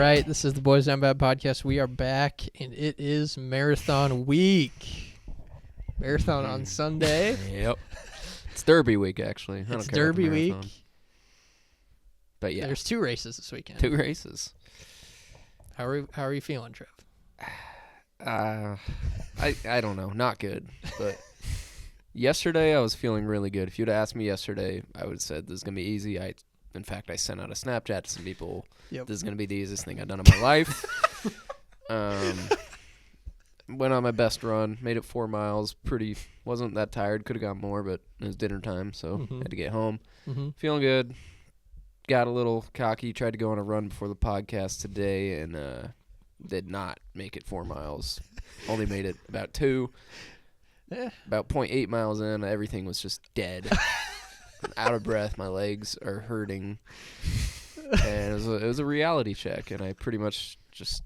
right, this is the Boys Down Bad podcast. We are back, and it is marathon week. Marathon on Sunday. Yep. It's Derby week, actually. I It's don't care about the Derby week. marathon. But yeah, There's 2 races this weekend. 2 races. How are you feeling, Trev? I don't know. Not good. But yesterday, I was feeling really good. If you'd asked me yesterday, I would have said this is going to be easy. In fact, I sent out a Snapchat to some people. Yep. This is going to be the easiest thing I've done in my life. Went on my best run. Made it 4 miles. Wasn't that tired. Could have gone more, but it was dinner time, so had to get home. Feeling good. Got a little cocky. Tried to go on a run before the podcast today, and did not make it 4 miles. Only made it about 2. About 0.8 miles in, everything was just dead. I'm out of breath. My legs are hurting. And it was a reality check, and I pretty much just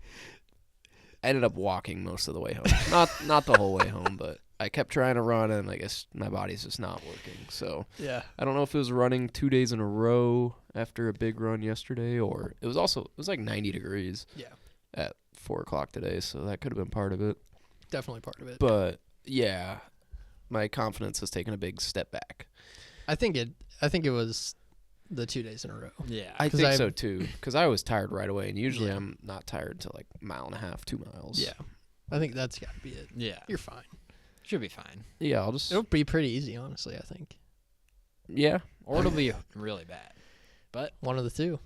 ended up walking most of the way home. Not the whole way home, but I kept trying to run, and I guess my body's just not working. So yeah, I don't know if it was running 2 days in a row after a big run yesterday, or it was like 90 degrees. Yeah. At 4 o'clock today, so that could have been part of it. Definitely part of it. But yeah, my confidence has taken a big step back. I think it was the 2 days in a row. Yeah. I think so too, because I was tired right away, and usually I'm not tired until like 1.5 miles, 2 miles. Yeah. I think that's got to be it. Yeah. You're fine. Should be fine. Yeah, It'll be pretty easy, honestly, I think. Yeah. Or it'll be really bad. But one of the two.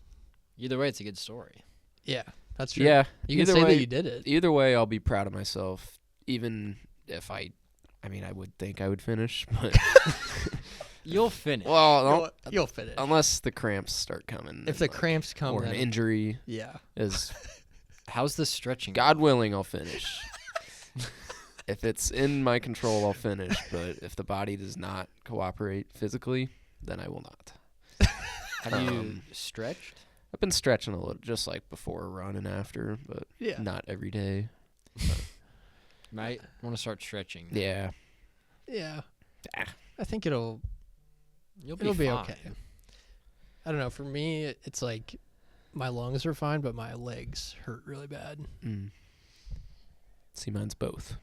Either way, it's a good story. Yeah, that's true. Yeah. You can say that you did it. Either way, I'll be proud of myself, even if I would think I would finish, but You'll finish. well, you'll finish. unless the cramps start coming. If the cramps come, or an injury yeah. is How's the stretching? God willing, I'll finish. If it's in my control, I'll finish. But if the body does not cooperate physically, then I will not. Have you stretched? I've been stretching a little, just like before a run and after, but not every day. Might want to start stretching. Yeah. Yeah. I think it'll You'll be fine. okay. I don't know. For me, it's like my lungs are fine, but my legs hurt really bad. See, mine's both.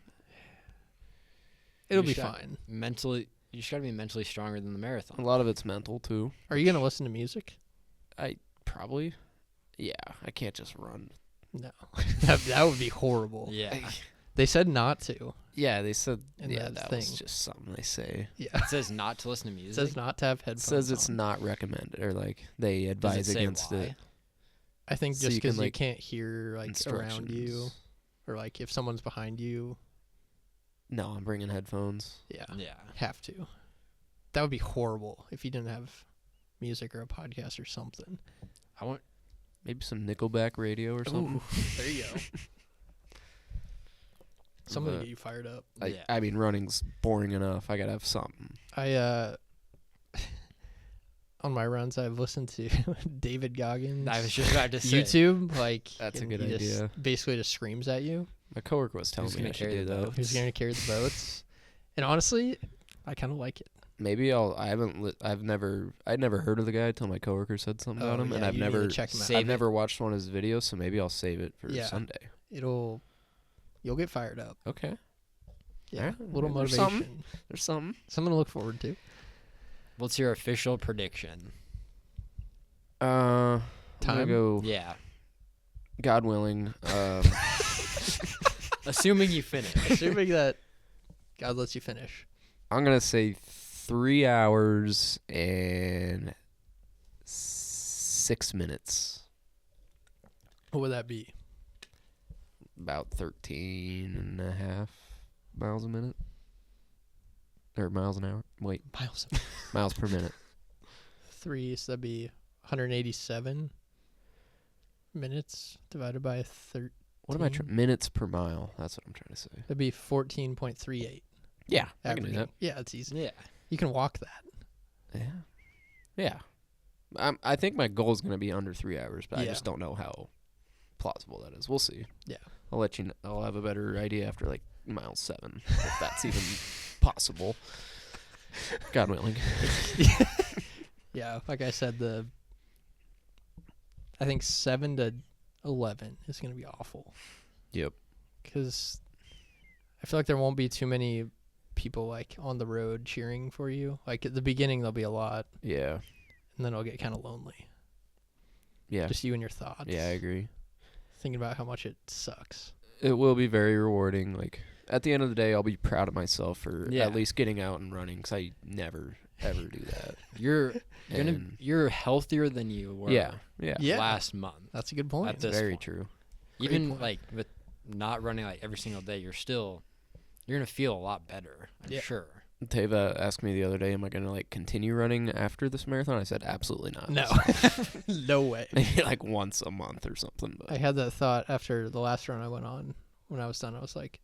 It'll be fine. Mentally, you just got to be mentally stronger than the marathon. A lot of it's mental, too. Are you going to listen to music? Probably. Yeah, I can't just run. No. that would be horrible. Yeah. They said not to. Yeah, they said, that was just something they say. Yeah. It says not to listen to music. It says not to have headphones It says it's on. not recommended, or like they advise against it. I think So just you can, because you like, can't hear like around you, instructions. or like if someone's behind you. No, I'm bringing headphones. Yeah. Yeah. Have to. That would be horrible if you didn't have music or a podcast or something. I want Maybe some Nickelback radio or something. Ooh, there you go. Something to get you fired up. I mean, running's boring enough. I gotta have something. On my runs, I've listened to David Goggins. I was just about to say. YouTube, like That's a and good he idea. just basically just screams at you. My coworker was telling Who's me gonna I should carry do the that. boat? Who's going to carry the boats? And honestly, I kind of like it. Maybe I'd never heard of the guy until my coworker said something about him, and I've you need never to check him out. I've never watched one of his videos, so maybe I'll save it for Yeah. Sunday. You'll get fired up. Okay. Yeah, Alright, little there's motivation. There's something. Something to look forward to. What's your official prediction? I'm gonna Time? go, Yeah. God willing. Assuming you finish. Assuming that God lets you finish. I'm gonna say 3 hours and 6 minutes. What would that be? About 13.5 miles a minute. Or miles an hour. Wait, Miles. miles per minute. 3, so that'd be 187 minutes divided by 13. What am I minutes per mile? That's what I'm trying to say. That'd be 14.38. Yeah, I can do averaging. that. Yeah, it's easy. Yeah. You can walk that. Yeah. I think my goal is going to be under 3 hours, but I Yeah. just don't know how plausible that is. We'll see. Yeah. I'll let you know. I'll have a better idea after like mile 7, if that's even possible. God willing. Yeah, like I said, I think 7 to 11 is going to be awful. Yep. Because I feel like there won't be too many people like on the road cheering for you. Like at the beginning, there'll be a lot, Yeah. and then it'll get kind of lonely. Yeah. Just you and your thoughts. Yeah, I agree. Thinking about how much it sucks. It will be very rewarding. Like, at the end of the day, I'll be proud of myself for Yeah. at least getting out and running, because I never, ever do that. You're you're healthier than you were Yeah. last month. That's a good point. At this Very point. true. Great Even point. like with not running like every single day, you're gonna feel a lot better. I'm Yeah. sure. Teva asked me the other day, am I going to, like, continue running after this marathon? I said, absolutely not. No. No way. Maybe, like, once a month or something. But I had that thought after the last run I went on. When I was done, I was like,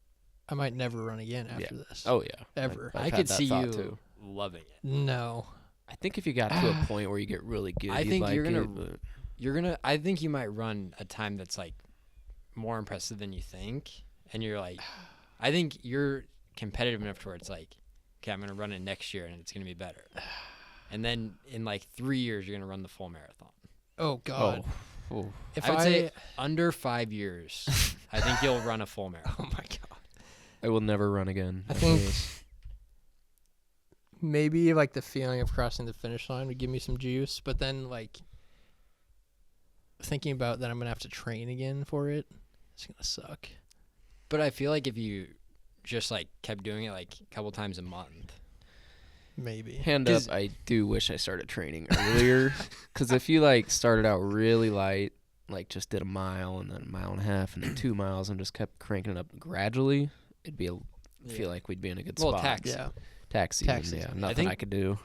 I might never run again after this. Oh, yeah. Ever. I've I had could that see thought, you too. loving it. No. I think if you got to a point where you get really good, I you'd think like you're gonna- it, but I think you might run a time that's like more impressive than you think, and you're like, I think you're competitive enough to where it's like, okay, I'm gonna run it next year and it's gonna be better, and then in like 3 years you're gonna run the full marathon. Oh, God. Oh. If I would say under 5 years, I think you'll run a full marathon. Oh, my God. I will never run again. I after think this. maybe like the feeling of crossing the finish line would give me some juice, but then like thinking about that I'm gonna have to train again for it, it's gonna suck. But I feel like if you just like kept doing it like a couple times a month, Maybe. Hand up, 'Cause- I do wish I started training earlier. Because if you, like, started out really light, like, just did a mile and then a mile and a half and then 2 miles and just kept cranking it up gradually, it'd be feel like we'd be in a good Well, spot. tax. Yeah. Tax season, Tax yeah. season. Nothing I think- could do.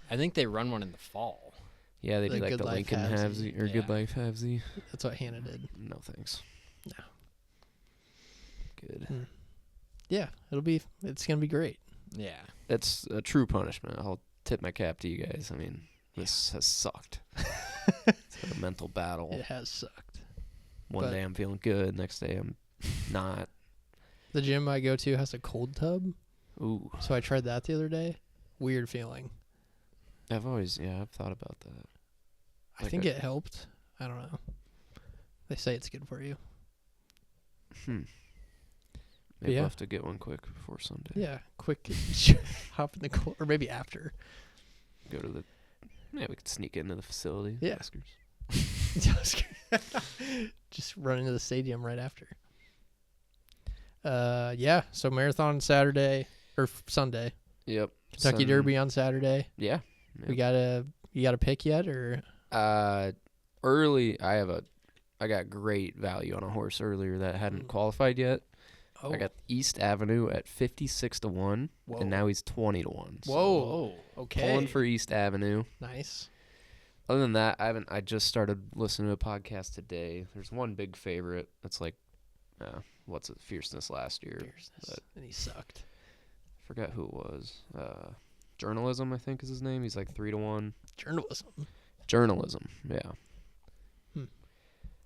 I think they run one in the fall. Yeah, they The do, like, Good the Life Lincoln Halvesy. Halvesy or Good Yeah. Life Halvesy. That's what Hannah did. No, thanks. No. Good. Yeah, it's gonna be great. Yeah. That's a true punishment. I'll tip my cap to you guys. I mean, this has sucked. It's been a mental battle. It has sucked. One but- day I'm feeling good, next day I'm not. The gym I go to has a cold tub, Ooh. so I tried that the other day. Weird feeling. I've thought about that. I Like think a- it helped. I don't know. They say it's good for you. Maybe yeah. I'll have to get one quick before Sunday. Yeah, quick hop in the cold, or maybe after. Go to the. Yeah, we could sneak into the facility. Yeah. Huskers. Just run into the stadium right after. Yeah. So marathon Saturday or Sunday. Yep. Kentucky Derby on Saturday. Yeah. You got a pick yet or? Early. I got great value on a horse earlier that hadn't qualified yet. Oh, I got East Avenue at 56-1, Whoa. and now he's 20-1. So Whoa. Okay. pulling for East Avenue. Nice. Other than that, I just started listening to a podcast today. There's one big favorite that's like, what's it? Fierceness last year. But And he sucked. I forgot who it was. Journalism, I think is his name. He's like 3-1. Journalism. Yeah.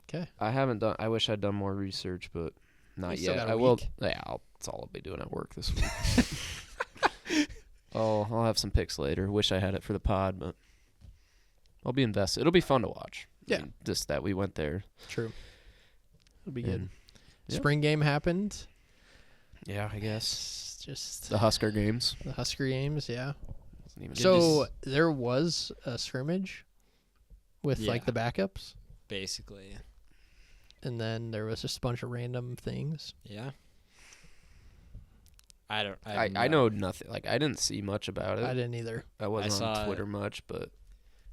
Okay. I wish I'd done more research, but not You still yet. got a I will. week. Yeah, that's all I'll be doing at work this week. I'll have some picks later. Wish I had it for the pod, but I'll be invested. It'll be fun to watch. Yeah. I mean, just that we went there. True. It'll be good. And, yeah. Spring game happened. yeah, I guess It's just the Husker games. the Husker games. Yeah. Wasn't even So there was a scrimmage with like Yeah. the backups, Basically. and then there was just a bunch of random things. Yeah. I don't. I know nothing. Like I didn't see much about it. I didn't either. I wasn't saw on Twitter much, but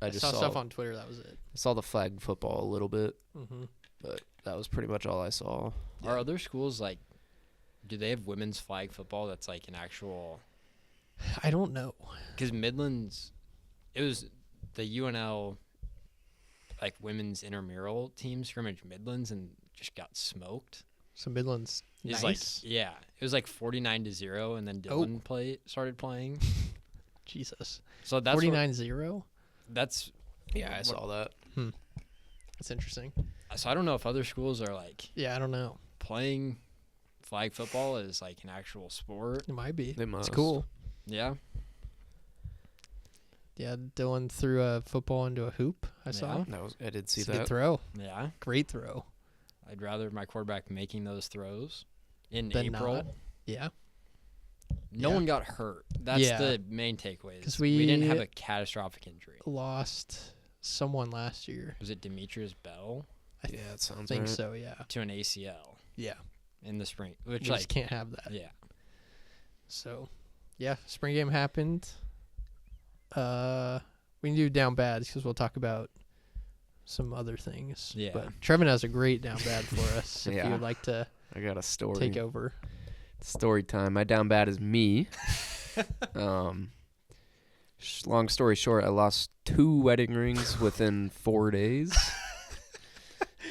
I just saw stuff on Twitter. That was it. saw the flag football a little bit, Mm-hmm. but that was pretty much all I saw. Are other schools like? Do they have women's flag football that's like an actual? I don't know. Because Midlands, it was the UNL, like women's intramural team scrimmage Midlands and just got smoked. So Midland's It's nice. like it was like 49-0, and then Oh. Dillon started playing. Jesus. So that's 49-0? That's Yeah, I what- saw that. That's interesting. So I don't know if other schools are like Yeah, I don't know. playing flag football as like an actual sport. It might be. They must. It's cool. Yeah. Yeah, Dylan threw a football into a hoop. I saw. Yeah. I did see It's a that. good throw. Yeah. Great throw. I'd rather my quarterback making those throws in Than April. not. Yeah. No Yeah. one got hurt. That's Yeah. the main takeaway. 'Cause We didn't have we- a catastrophic injury. Lost someone last year. Was it Demetrius Bell I Yeah, it sounds think right. so, yeah. to an ACL Yeah. in the spring? We Which, just can't have that. yeah. So, yeah, spring game happened. We can do down bads because we'll talk about some other things. Yeah. But Trevin has a great down bad for us if Yeah. you would like to I got a story. take over. Story time. My down bad is me. Long story short, I lost 2 wedding rings within 4 days.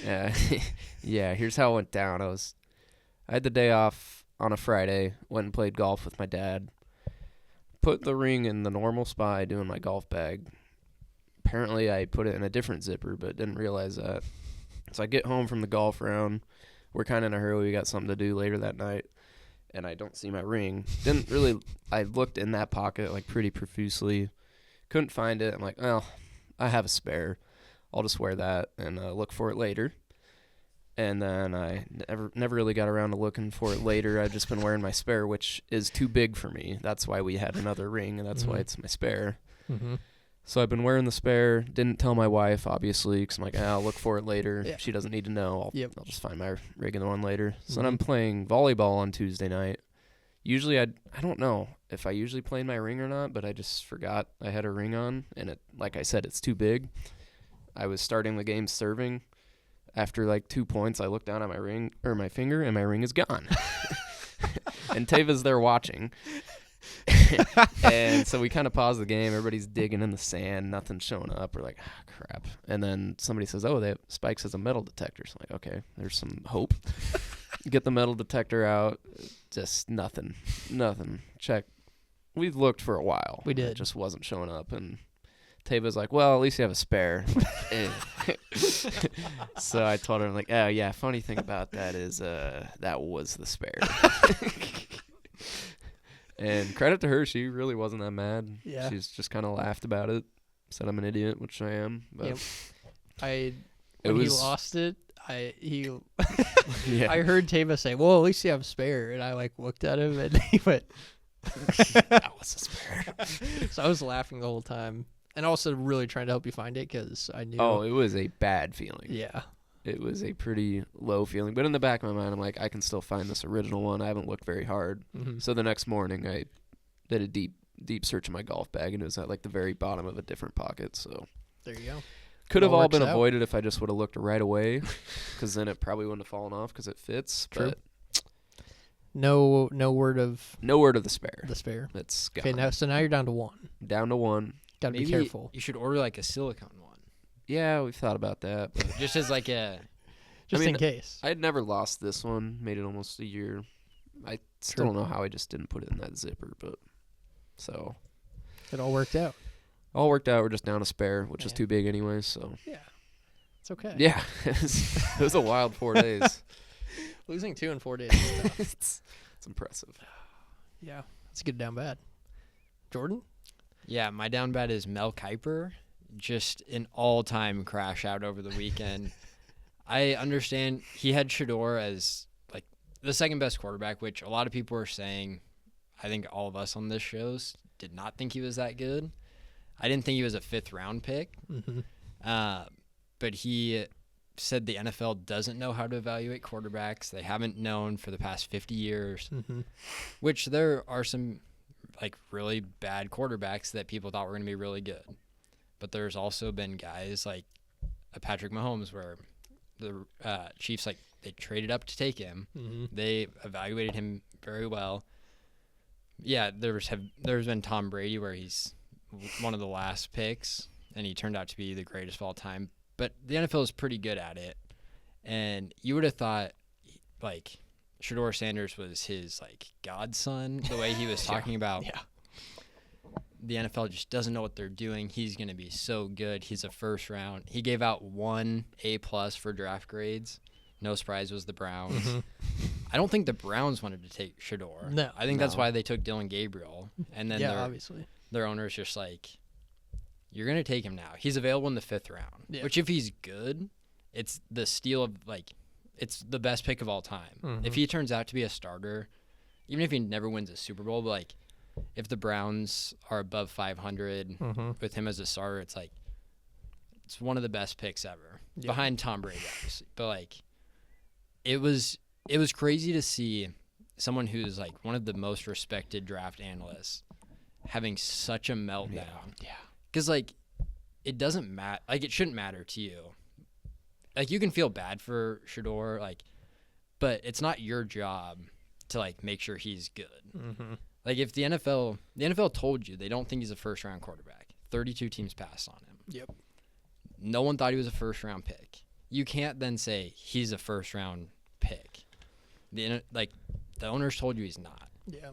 Yeah, here's how it went down. I had the day off on a Friday, went and played golf with my dad. Put the ring in the normal spot I do in my golf bag. Apparently I put it in a different zipper, but didn't realize that. So I get home from the golf round. We're kind of in a hurry. We got something to do later that night. And I don't see my ring. I looked in that pocket like pretty profusely. Couldn't find it. I'm like, well, I have a spare. I'll just wear that and look for it later. And then I never really got around to looking for it later. I've just been wearing my spare, which is too big for me. That's why we had another ring, and that's why it's my spare. Mm-hmm. So I've been wearing the spare. Didn't tell my wife, obviously, because I'm like, I'll look for it later. Yeah. She doesn't need to know. Yep. I'll just find my regular one later. So then Mhm. I'm playing volleyball on Tuesday night. Usually I don't know if I usually play in my ring or not, but I just forgot I had a ring on, and it, like I said, it's too big. I was starting the game serving. After like 2 points, I look down at my ring or my finger, and my ring is gone. And Tava's there watching. And so we kind of pause the game. Everybody's digging in the sand. Nothing's showing up. We're like, crap. And then somebody says, Spikes has a metal detector. So I'm like, okay, there's some hope. Get the metal detector out. Just nothing. Check. We've looked for a while. We did. It just wasn't showing up. And Tava's like, well, at least you have a spare. So I told her, I'm like, oh, yeah, funny thing about that is that was the spare. And credit to her, she really wasn't that mad. Yeah. She's just kind of laughed about it, said I'm an idiot, which I am. But Yep. it When he was lost it, yeah. I heard Tava say, well, at least you have a spare. And I looked at him and he went, That was a spare. so I was laughing the whole time. And also really trying to help you find it because I knew. Oh, it was a bad feeling. Yeah. It was a pretty low feeling. But in the back of my mind, I'm like, I can still find this original one. I haven't looked very hard. Mm-hmm. So the next morning, I did a deep search in my golf bag, and it was at like the very bottom of a different pocket. So There you go. could have All all been works out. avoided if I just would have looked right away, because then it probably wouldn't have fallen off because it fits. True. But No word of no word of the spare. the spare. It's gone. Okay, so now you're down to one. Down to 1. Got to be Maybe careful. you should order like a silicone one, Yeah, we've thought about that. But just as like a. Just mean, in case. I had never lost this one. Made it almost a year. I still don't know how I just didn't put it in that zipper, but so It all worked out. all worked out. We're just down a spare, which is Yeah. too big anyway. So Yeah. It's okay. yeah, it was a wild 4 days. Losing 2 in 4 days is tough. It's impressive. Yeah. It's a good down bad. Jordan? Yeah, my down bad is Mel Kiper. Just an all-time crash out over the weekend. I understand he had Shador as like the second best quarterback, which a lot of people were saying. I think all of us on this shows did not think he was that good. I didn't think he was a 5th round pick. Mm-hmm. But he said the NFL doesn't know how to evaluate quarterbacks. They haven't known for the past 50 years, Mm-hmm. which there are some like really bad quarterbacks that people thought were going to be really good. But there's also been guys like Patrick Mahomes where the Chiefs, like, they traded up to take him. Mm-hmm. They evaluated him very well. Yeah, there's been Tom Brady where he's one of the last picks, and he turned out to be the greatest of all time. But the NFL is pretty good at it. And you would have thought, like, Shador Sanders was his, like, godson, the way he was talking about. Yeah. The NFL just doesn't know what they're doing. He's going to be so good. He's a first round. He gave out 1 A+ for draft grades. No surprise, was the Browns. Mm-hmm. I don't think the Browns wanted to take Shador. No. I think that's why they took Dylan Gabriel. And then Yeah, obviously. their owner's just like, you're going to take him now. He's available in the 5th round. Yeah. Which, if he's good, it's the steal of, like, it's the best pick of all time. Mhm. If he turns out to be a starter, even if he never wins a Super Bowl, but like if the Browns are above 500 with him as a starter, it's like it's one of the best picks ever, behind Tom Brady, obviously. But like it was crazy to see someone who's like one of the most respected draft analysts having such a meltdown. Yeah. Because like it doesn't matter. Like it shouldn't matter to you. Like you can feel bad for Shador, like, but it's not your job to like make sure he's good. Mm-hmm. Like if the NFL told you they don't think he's a first round quarterback, 32 teams passed on him. Yep. No one thought he was a first round pick. You can't then say he's a first round pick. The owners told you he's not. Yeah.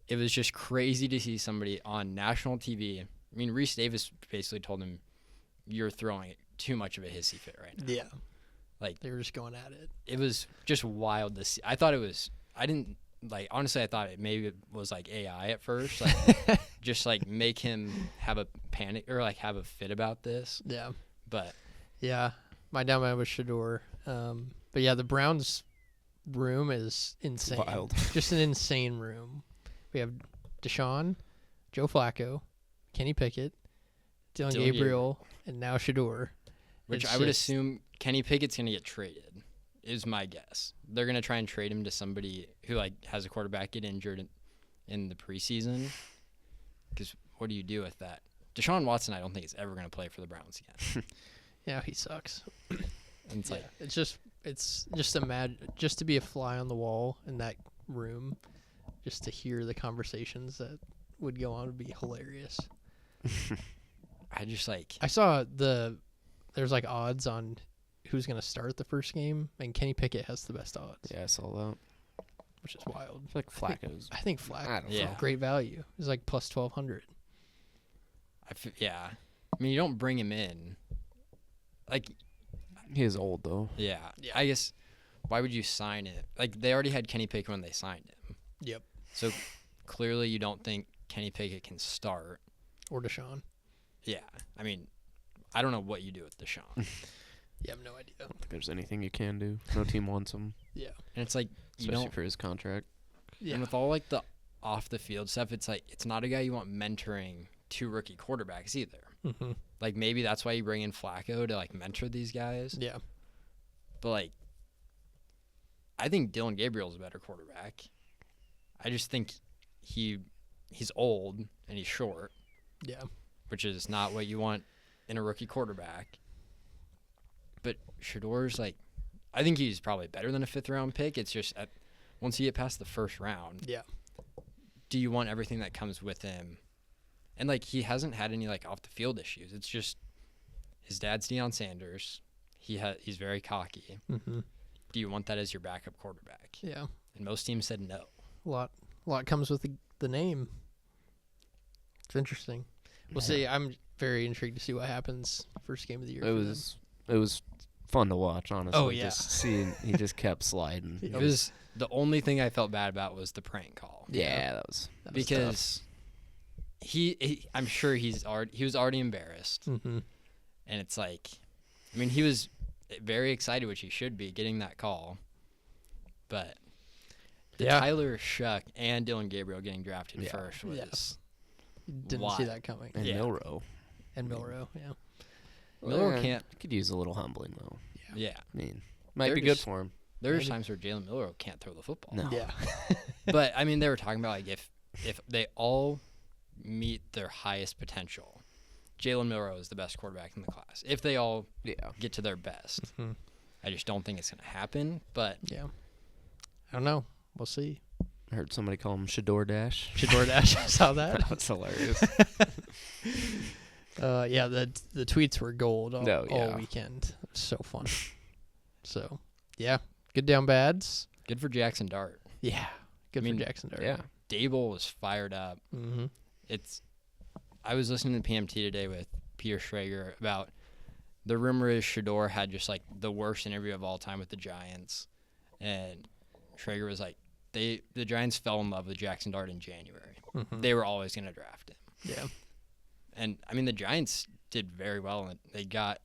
It was just crazy to see somebody on national TV. I mean, Reese Davis basically told him, "You're throwing too much of a hissy fit right now." Yeah. Like They were just going at it. it was just wild to see. I thought it was. I didn't like. Honestly, I thought it maybe was like AI at first, like just like make him have a panic or like have a fit about this. Yeah. But Yeah. My down man was Shador. But yeah, the Browns room is insane. Wild. Just an insane room. We have Deshaun, Joe Flacco, Kenny Pickett, Dylan Gabriel, and now Shador. which It's I would just- assume Kenny Pickett's going to get traded. Is my guess. They're going to try and trade him to somebody who like has a quarterback get injured in the preseason. Because what do you do with that? Deshaun Watson, I don't think is ever going to play for the Browns again. Yeah, he sucks. And it's like, it's just imagine just to be a fly on the wall in that room, just to hear the conversations that would go on would be hilarious. I just like, I saw there's like odds on who's gonna start the first game, and Kenny Pickett has the best odds, Yeah, I saw that. which is wild. I feel like Flacco's. I think Flacco, I don't know. great value. It's like plus 1,200. yeah. I mean, you don't bring him in. Like, He is old though. yeah. Yeah. I guess, why would you sign it? Like, they already had Kenny Pickett when they signed him. Yep. So, clearly you don't think Kenny Pickett can start. Or Deshaun. Yeah. I mean, I don't know what you do with Deshaun. You have no idea. I don't think there's anything you can do. No team wants him, Yeah. And it's like, you especially don't. for his contract. Yeah. And with all like the off the field stuff, it's like it's not a guy you want mentoring two rookie quarterbacks either. Mm-hmm. Like maybe that's why you bring in Flacco to like mentor these guys. Yeah. But like, I think Dylan Gabriel's a better quarterback. I just think he's old and he's short, Yeah. which is not what you want in a rookie quarterback. But Shador's like, I think he's probably better than a 5th round pick. It's just once you get past the first round, Yeah. do you want everything that comes with him? And like he hasn't had any like off the field issues. It's just his dad's Deion Sanders. He's very cocky. Mm-hmm. Do you want that as your backup quarterback? Yeah. And most teams said no. A lot comes with the name. It's interesting. We'll see. I'm very intrigued to see what happens first game of the year. It was fun to watch, honestly. Oh, yeah. Just seeing he just kept sliding. Yeah. It was the only thing I felt bad about was the prank call. Yeah, that was Because I'm sure he was already embarrassed. Mm-hmm. And it's like, I mean, he was very excited, which he should be, getting that call. But Tyler Shuck and Dylan Gabriel getting drafted first was Didn't see that coming. and Milrow. And Milrow, yeah. Milrow can't. Could use a little humbling though. Yeah. I mean, might They're be good just- for him. There's times where Jalen Milrow can't throw the football. No. Yeah. But, I mean, they were talking about, like, if they all meet their highest potential, Jalen Milrow is the best quarterback in the class. If they all get to their best. Mhm. I just don't think it's going to happen. But Yeah. I don't know. We'll see. I heard somebody call him Shador Dash. Shador Dash, I saw that. That was hilarious. Yeah, the tweets were gold all yeah. weekend. It was so fun. So, yeah. Good down bads. good for Jackson Dart. Yeah. Good I mean, for Jackson Dart. Yeah. Dable was fired up. Mm-hmm. I was listening to PMT today with Peter Schrager about the rumor is Shador had just like the worst interview of all time with the Giants, and Schrager was like the Giants fell in love with Jackson Dart in January. Mm-hmm. They were always going to draft him, Yeah. and I mean the Giants did very well, and they got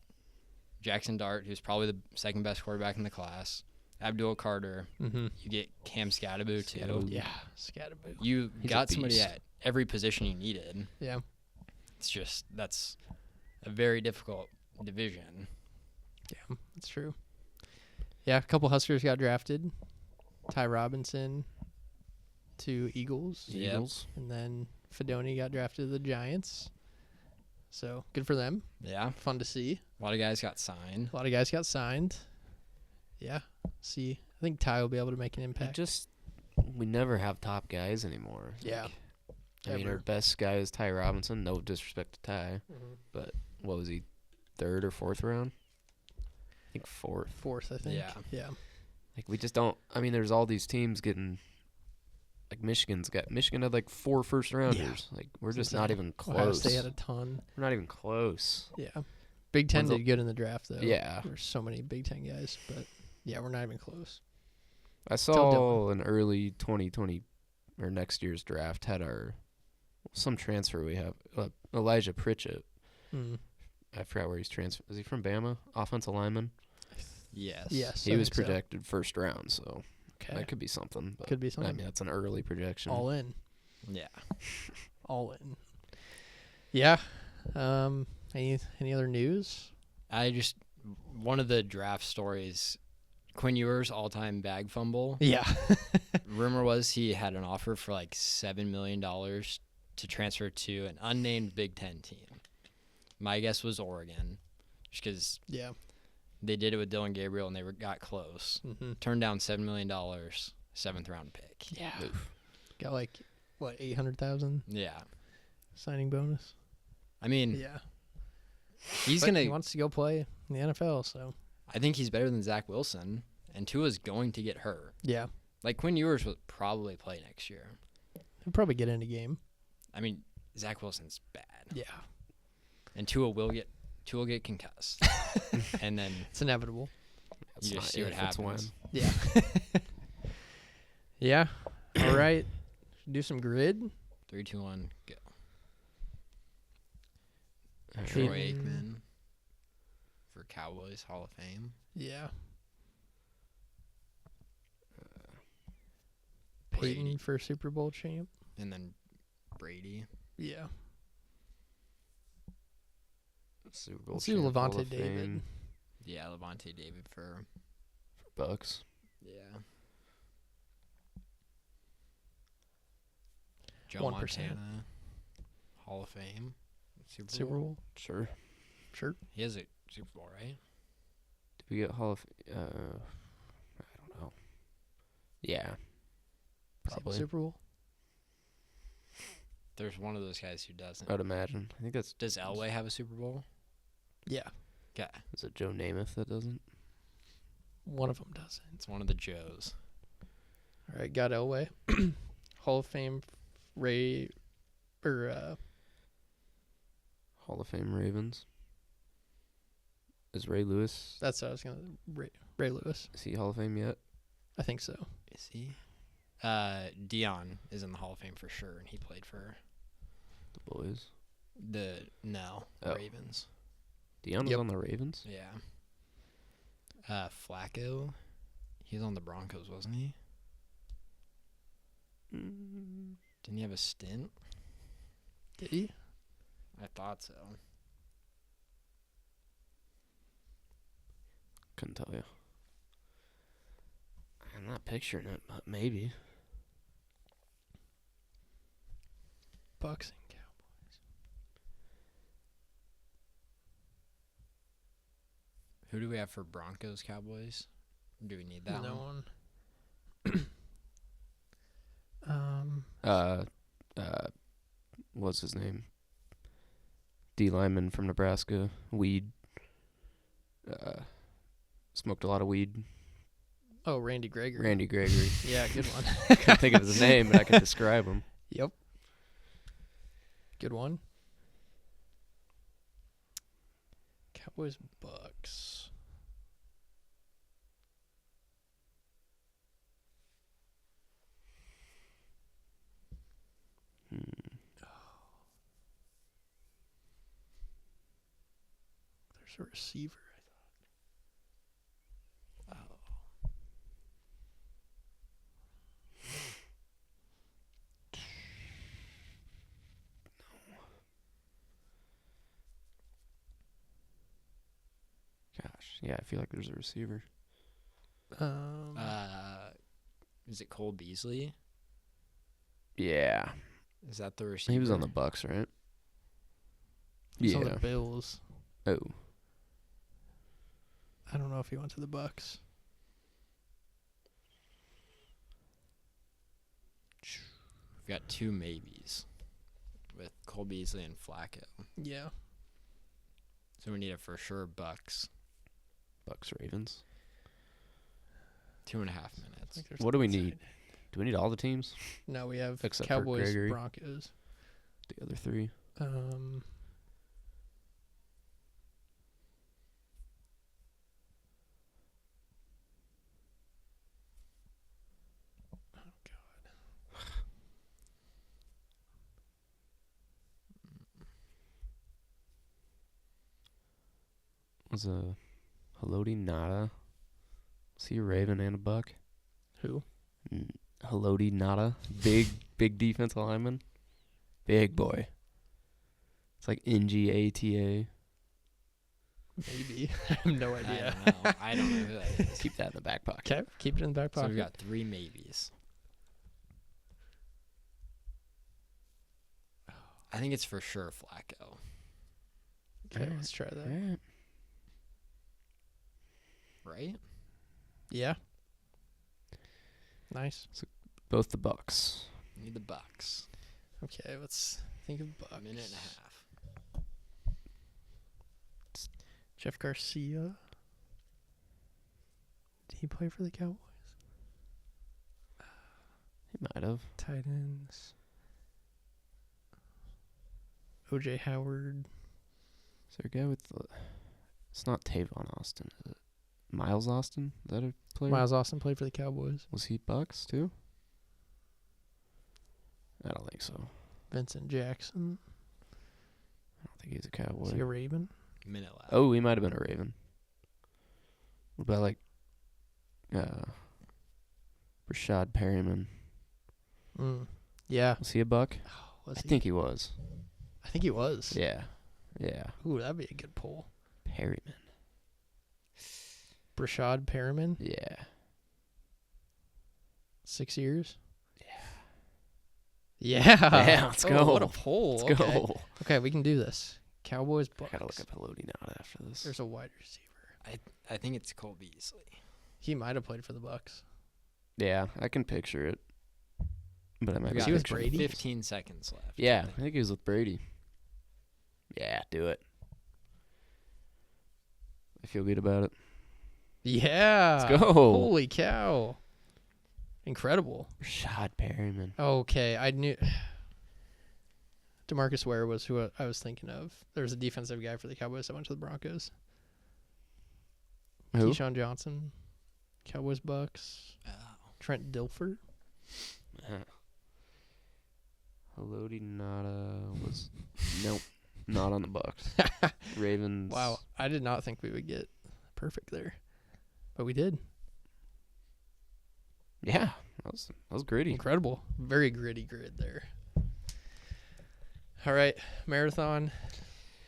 Jackson Dart, who's probably the second best quarterback in the class. Abdul Carter. Mm-hmm. You get Cam Scatterbo too. Scatterbo. Yeah, Scatterbo. You He's a got somebody beast. at every position you needed. Yeah. It's just that's a very difficult division. Yeah, that's true. Yeah, a couple Huskers got drafted. Ty Robinson to Eagles. Yep. Eagles. And then Fedoni got drafted to the Giants. So good for them. Yeah, Fun to see. a lot of guys got signed. A lot of guys got signed. Yeah. See, I think Ty will be able to make an It impact. just we never have top guys anymore. Yeah. Like, I mean, Ever. our best guy is Ty Robinson. No disrespect to Ty, but what was he, 3rd or 4th round? I think 4th. Fourth, I think. Yeah. Yeah. Like we just don't. I mean, there's all these teams getting. Like Michigan had like 4 first rounders. Like we're It's just insane. not even Ohio close. State had a ton. We're not even close. Yeah. Big Ten When's the- did good in the draft, though. Yeah. There's so many Big Ten guys, but yeah, we're not even close. I Tell saw an early 2020 or next year's draft had some transfer we have. Elijah Pritchett. Mm. I forgot where he's transferred. Is he from Bama? Offensive lineman. Yes. Yes. He I was think so. projected first round, so Okay. that could be something. But Could be I something. mean, that's an early projection. All in. Yeah. All in. Yeah. Any other news? One of the draft stories, Quinn Ewers all-time bag fumble. Yeah. Rumor was he had an offer for like $7 million to transfer to an unnamed Big Ten team. My guess was Oregon, just because Yeah. they did it with Dylan Gabriel and they got close. Mm-hmm. Turned down $7 million, 7th round pick. Yeah. Oof. Got like, what, 800,000 Yeah. signing bonus? I mean, Yeah. he's But going he to wants to go play in the NFL, so. I think he's better than Zach Wilson, and Tua's going to get hurt. Yeah. Like, Quinn Ewers will probably play next year. He'll probably get in a game. I mean, Zach Wilson's bad. Yeah. And Tua will get concussed. And then It's inevitable. That's you not just see what if, it's when. happens. Yeah. Yeah. All right. Do some grid. 3, 2, 1, go. All right. Troy Hayden. Aikman for Cowboys Hall of Fame. Yeah. Brady. Peyton for Super Bowl champ. And then Brady. Yeah. Super Bowl Let's do champ, Hall Levante of David. Fame Yeah, Levante David for for Bucks. yeah. Joe 1%. Montana Hall of Fame. Super Bowl. Sure. Sure. He has a Super Bowl, right? Did we get Hall of? I don't know. Yeah. Probably. Super Bowl. There's one of those guys who doesn't. I would imagine. I think that's. Does Elway have a Super Bowl? Yeah. Okay. Is it Joe Namath that doesn't? One of them doesn't. It's one of the Joes. All right. Got Elway. Hall of Fame. Ray. Or Hall of Fame Ravens. Is Ray Lewis? that's what I was gonna. Ray Lewis. Is he Hall of Fame yet? I think so. Is he? Dion is in the Hall of Fame for sure, and he played for The boys. the Oh. Ravens. Deion was Yep. on the Ravens. Yeah. Flacco, he was on the Broncos, wasn't he? Didn't he have a stint? Did he? I thought so. Couldn't tell you. I'm not picturing it, but maybe. Bucks and Cowboys. Who do we have for Broncos Cowboys? Do we need that No one? one. What's his name? D lineman from Nebraska. Weed. Smoked a lot of weed. Oh, Randy Gregory. Randy Gregory. Yeah, good one. Couldn't think of his name, but I could describe him. Yep. Good one. Cowboys Bucks. There's a receiver. Oh. Yeah, I feel like there's a receiver. Is it Cole Beasley? Yeah. Is that the receiver? He was on the Bucks, right? He's on the Bills. Oh. I don't know if he went to the Bucks. We've got two maybes with Cole Beasley and Flacco. Yeah. So we need a for sure Bucks. Bucks Ravens. 2.5 minutes. What do we need? Do we need all the teams? No, we have Except for Cowboys, Gregory. Broncos. The other three. Was a Haloti Nada. Was he a Raven and a Buck? Who? Haloti Nada. Big defensive lineman. Big boy. It's like NGATA. Maybe. I have no idea. I don't know who that is. Keep that in the back pocket. Okay, keep it in the back So pocket. we've got 3 maybes. I think it's for sure Flacco. Okay, let's try that. Alright. Right? Yeah. Nice. Both the Bucks. Need the Bucks. Okay, let's think of Bucks. A minute and a half. Jeff Garcia. Did he play for the Cowboys? He might have. Tight ends. O.J. Howard. Is there a guy with the... It's not Tavon Austin, is it? Miles Austin? Is that a player? Miles Austin played for the Cowboys. Was he Bucks, too? I don't think so. Vincent Jackson. I don't think he's a Cowboy. Is he a Raven? Minute left. Oh, he might have been a Raven. What about, like, Rashad Perryman? Yeah. Was he a Buck? Was I he? think he was. I think he was. Yeah. Yeah. Ooh, that'd be a good poll. Perryman. Brashad Perriman, Yeah. 6 years. Yeah. Yeah. Yeah, let's go. What a poll. Let's okay. go. Okay, we can do this. Cowboys, I Bucks. gotta look up Haloti Nada after this. There's a wide receiver. I think it's Cole Beasley. He might have played for the Bucks. Yeah, I can picture it. But I might We be got he with picturing- Brady? 15 seconds left. Yeah, I think he was with Brady. Yeah, do it. I feel good about it. Yeah. Let's go. Holy cow. Incredible. Rashad Perryman. Okay, I knew. DeMarcus Ware was who I was thinking of. There's a defensive guy for the Cowboys that went to the Broncos. Who? Keyshawn Johnson. Cowboys, Bucks. Oh. Trent Dilfer. Haloti Nada was nope, not on the Bucks. Ravens. Wow, I did not think we would get perfect there, but we did. Yeah, that was gritty. Incredible. Very gritty grid there. All right, marathon.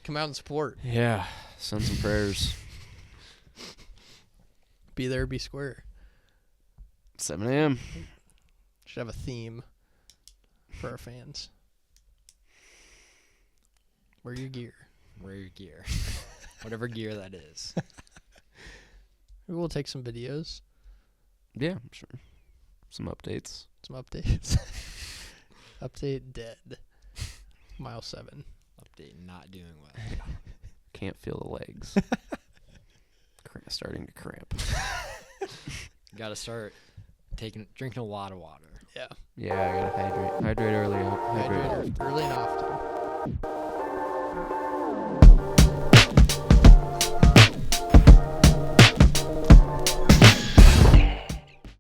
Come out and support. Yeah, send some prayers. Be there, be square. 7 a.m. Should have a theme for our fans. Wear your gear. Wear your gear. Whatever gear that is. Maybe we'll take some videos, Yeah, I'm sure. Some updates. some updates. Update dead. Mile 7. Update not doing well. Can't feel the legs. Starting to cramp. Got to start drinking a lot of water. Yeah. Yeah, I gotta hydrate. Hydrate early. Hydrate early and often.